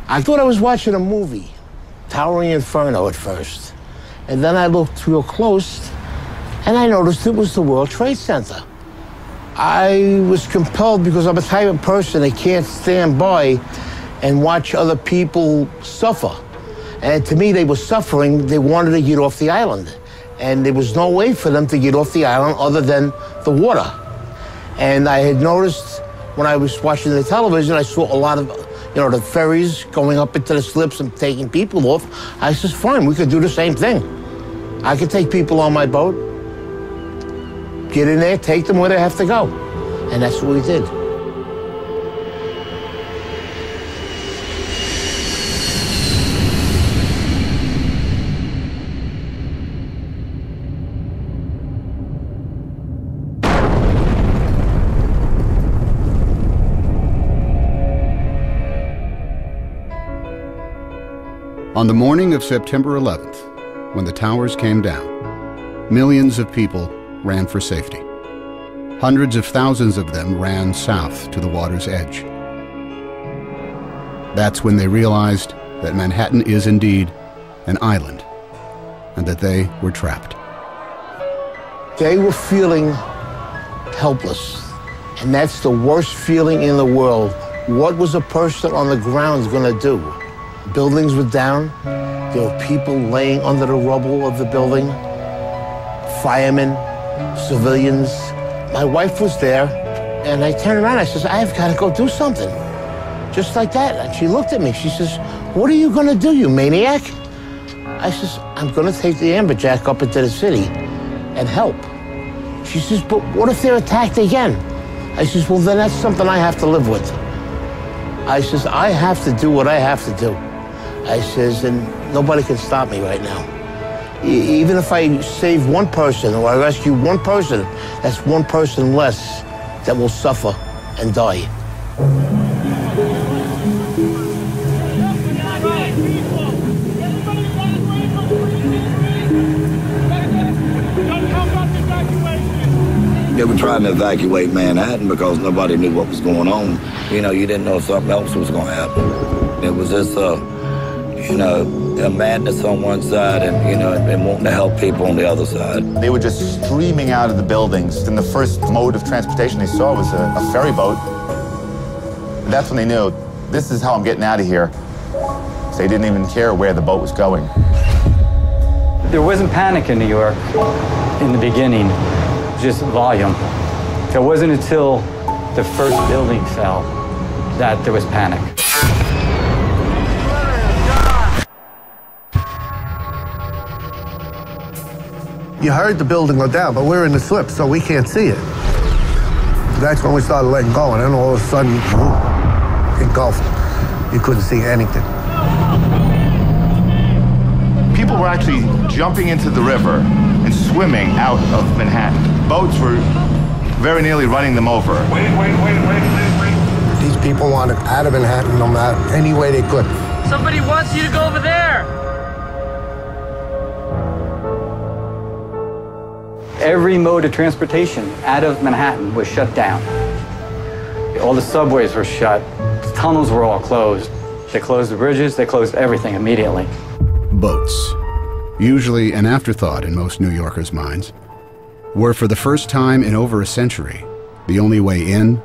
I thought I was watching a movie, Towering Inferno at first. And then I looked real close, and I noticed it was the World Trade Center. I was compelled, because I'm a type of person that can't stand by and watch other people suffer. And to me, they were suffering. They wanted to get off the island. And there was no way for them to get off the island other than the water. And I had noticed when I was watching the television, I saw a lot of, the ferries going up into the slips and taking people off. I said, fine, we could do the same thing. I could take people on my boat, get in there, take them where they have to go. And that's what we did. On the morning of September 11th, when the towers came down, millions of people ran for safety. Hundreds of thousands of them ran south to the water's edge. That's when they realized that Manhattan is indeed an island, and that they were trapped. They were feeling helpless, and that's the worst feeling in the world. What was a person on the ground gonna do? Buildings were down. There were people laying under the rubble of the building. Firemen, civilians. My wife was there, and I turned around. I says, I've got to go do something. Just like that. And she looked at me. She says, what are you going to do, you maniac? I says, I'm going to take the amberjack up into the city and help. She says, but what if they're attacked again? I says, well, then that's something I have to live with. I says, I have to do what I have to do. I says, and nobody can stop me right now. Even if I save one person or I rescue one person, that's one person less that will suffer and die. They were trying to evacuate Manhattan because nobody knew what was going on. You didn't know if something else was going to happen. It was just, a madness on one side and wanting to help people on the other side. They were just streaming out of the buildings. And the first mode of transportation they saw was a ferry boat. And that's when they knew, this is how I'm getting out of here. So they didn't even care where the boat was going. There wasn't panic in New York in the beginning, just volume. It wasn't until the first building fell that there was panic. You heard the building go down, but we're in the slip, so we can't see it. That's when we started letting go, and then all of a sudden, engulfed. You couldn't see anything. People were actually jumping into the river and swimming out of Manhattan. Boats were very nearly running them over. Wait. These people wanted out of Manhattan no matter any way they could. Somebody wants you to go over there. Every mode of transportation out of Manhattan was shut down. All the subways were shut. The tunnels were all closed. They closed the bridges. They closed everything immediately. Boats, usually an afterthought in most New Yorkers' minds, were for the first time in over a century the only way in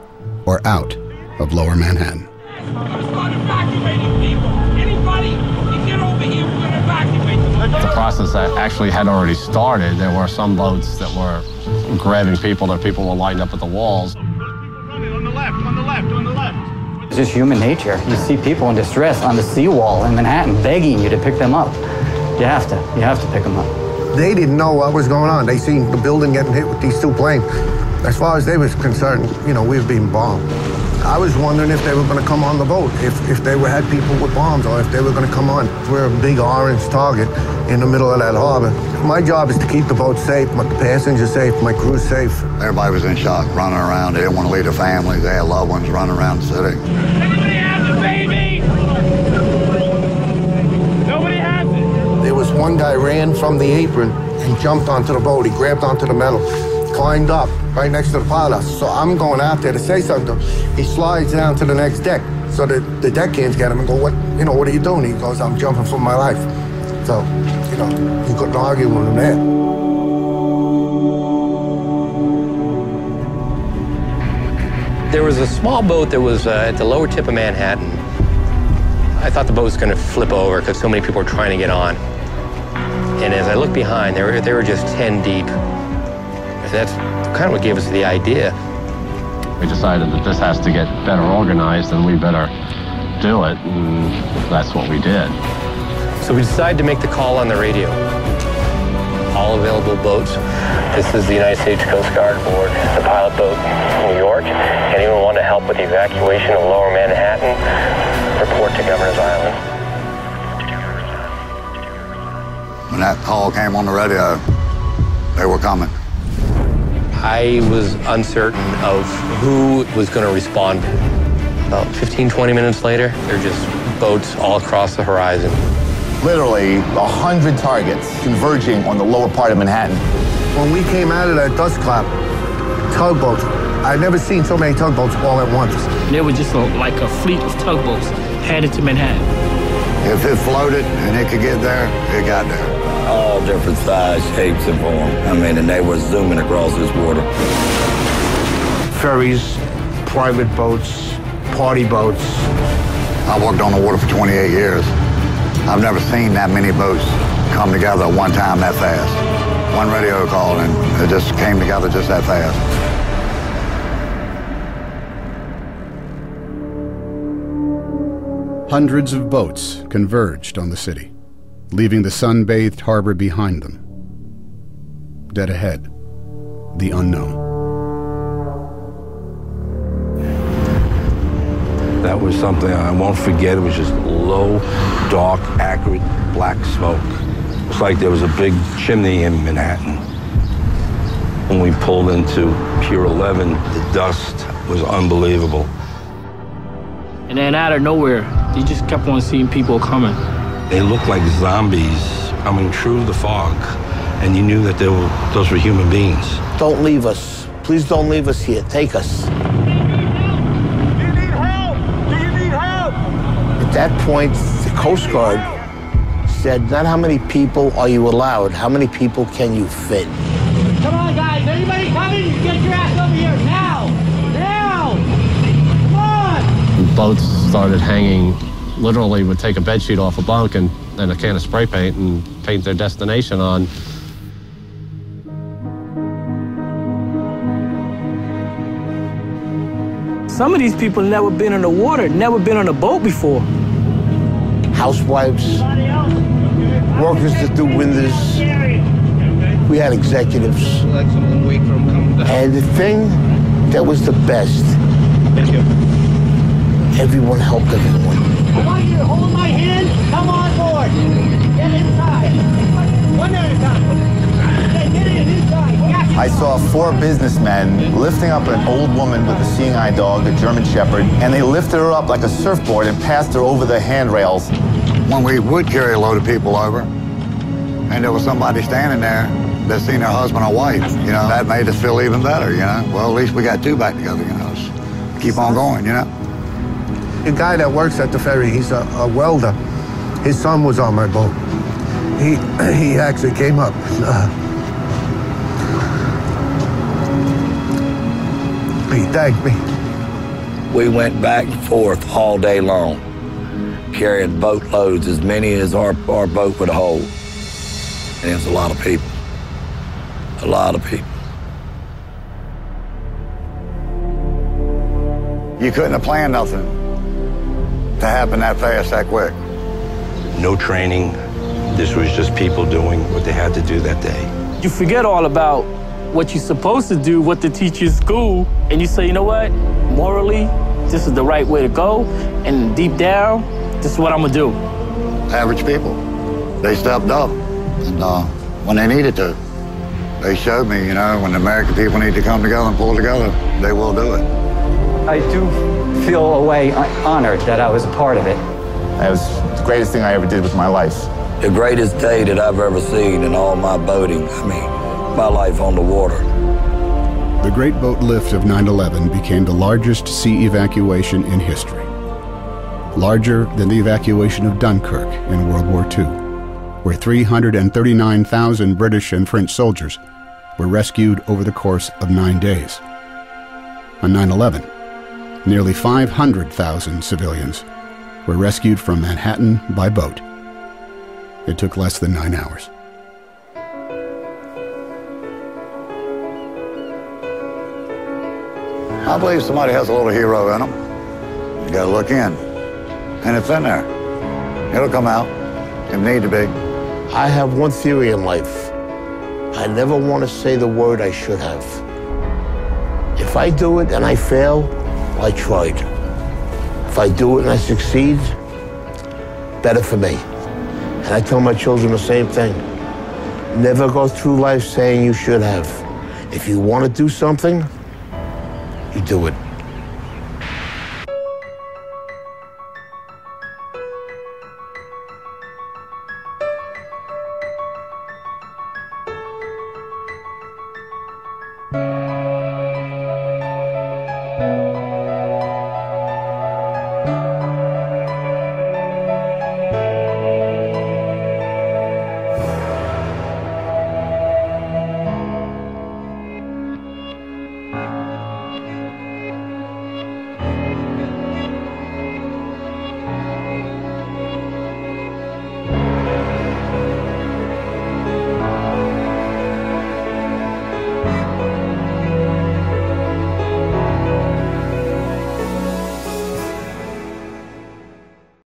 or out of Lower Manhattan. We're going to start evacuating people. Anybody can get over here, we're going to evacuate them. The process that actually had already started. There were some boats that were grabbing people, that people were lined up at the walls. On the left. It's just human nature. You see people in distress on the seawall in Manhattan begging you to pick them up. You have to pick them up. They didn't know what was going on. They seen the building getting hit with these two planes. As far as they was concerned, we were being bombed. I was wondering if they were going to come on the boat, if they had people with bombs, or if they were going to come on. We're a big orange target in the middle of that harbor. My job is to keep the boat safe, my passengers safe, my crew safe. Everybody was in shock, running around. They didn't want to leave their families. They had loved ones running around the city. Everybody has a baby! Nobody has it! There was one guy ran from the apron and jumped onto the boat. He grabbed onto the metal, climbed up right next to the pilot. So I'm going out there to say something. He slides down to the next deck. So the deckhands get him and go, what are you doing? He goes, I'm jumping for my life. So, you couldn't argue with him there. There was a small boat that was at the lower tip of Manhattan. I thought the boat was going to flip over because so many people were trying to get on. And as I looked behind, they were just 10 deep. And that's kind of what gave us the idea. We decided that this has to get better organized and we better do it, and that's what we did. So we decided to make the call on the radio. All available boats. This is the United States Coast Guard aboard the pilot boat in New York. Anyone want to help with the evacuation of Lower Manhattan? Report to Governor's Island. When that call came on the radio, they were coming. I was uncertain of who was going to respond. About 15, 20 minutes later, there are just boats all across the horizon. Literally 100 targets converging on the lower part of Manhattan. When we came out of that dust cloud, tugboats, I've never seen so many tugboats all at once. There was just like a fleet of tugboats headed to Manhattan. If it floated and it could get there, it got there. All different size, shapes, and form. And they were zooming across this water. Ferries, private boats, party boats. I worked on the water for 28 years. I've never seen that many boats come together at one time that fast. One radio call and it just came together just that fast. Hundreds of boats converged on the city, leaving the sun-bathed harbor behind them. Dead ahead, the unknown. That was something I won't forget. It was just low, dark, acrid, black smoke. It's like there was a big chimney in Manhattan. When we pulled into Pier 11, the dust was unbelievable. And then out of nowhere, you just kept on seeing people coming. They looked like zombies coming through the fog, and you knew that those were human beings. Don't leave us. Please don't leave us here. Take us. At that point, the Coast Guard said, not how many people are you allowed, how many people can you fit? Come on, guys. Anybody coming? Get your ass over here now. Now. Come on. Boats started hanging, literally would take a bedsheet off a bunk and a can of spray paint and paint their destination on. Some of these people never been in the water, never been on a boat before. Housewives, workers that do windows. We had executives. And the thing that was the best, everyone helped everyone. I want you to hold my hand. Come on board. Get inside. One at a time. Get inside. I saw 4 businessmen lifting up an old woman with a seeing eye dog, a German Shepherd, and they lifted her up like a surfboard and passed her over the handrails. When we would carry a load of people over, and there was somebody standing there that seen their husband or wife, that made us feel even better, Well, at least we got 2 back together, Let's keep on going, The guy that works at the ferry, he's a welder. His son was on my boat. He actually came up. He thanked me. We went back and forth all day long, carrying boatloads, as many as our boat would hold. And it was a lot of people. A lot of people. You couldn't have planned nothing to happen that fast, that quick. No training. This was just people doing what they had to do that day. You forget all about what you're supposed to do, what they teach you in school, and you say, you know what? Morally, this is the right way to go, and deep down, this is what I'm gonna do. Average people. They stepped up, and when they needed to, they showed me, when the American people need to come together and pull together, they will do it. I do feel a way honored that I was a part of it. That was the greatest thing I ever did with my life. The greatest day that I've ever seen in all my boating. My life on the water. The Great Boat Lift of 9/11 became the largest sea evacuation in history. larger than the evacuation of Dunkirk in World War II, where 339,000 British and French soldiers were rescued over the course of 9 days. On 9/11, nearly 500,000 civilians were rescued from Manhattan by boat. It took less than 9 hours. I believe somebody has a little hero in them. You gotta look in. And it's in there. It'll come out. It need to be. I have one theory in life. I never want to say the word I should have. If I do it and I fail, well, I tried. If I do it and I succeed, better for me. And I tell my children the same thing. Never go through life saying you should have. If you want to do something, you do it.